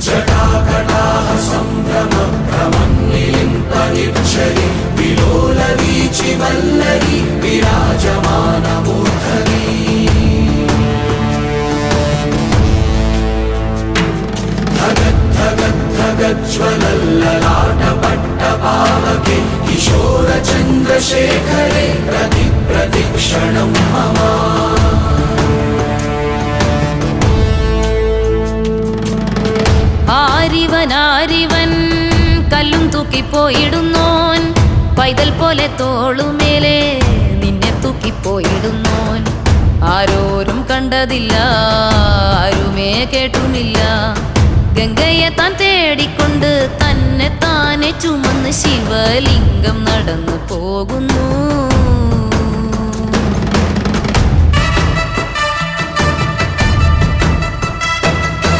ജടാകടാഹ സംഭ്രമഭ്രമന്നിലിംപനിച്ഛരി വിലോലവീചി വല്ലരി വിരാജമാനമൂർധനി ജ്വലല്ലലാടപട്ടപാവകേ കിശോരചന്ദ്രശേഖരേ പ്രതിക്ഷണം മമ ആരിവൻ കല്ലും തൂക്കിപ്പോയിടുന്നോൻ പൈതൽ പോലെ തോളുമേലെ നിന്നെ തൂക്കിപ്പോയിടുന്നോൻ ആരോരും കണ്ടതില്ല ആരുമേ കേട്ടുമില്ല ഗംഗയെ താൻ തേടിക്കൊണ്ട് തന്നെ താനെ ചുമന്ന് ശിവലിംഗം നടന്നു പോകുന്നു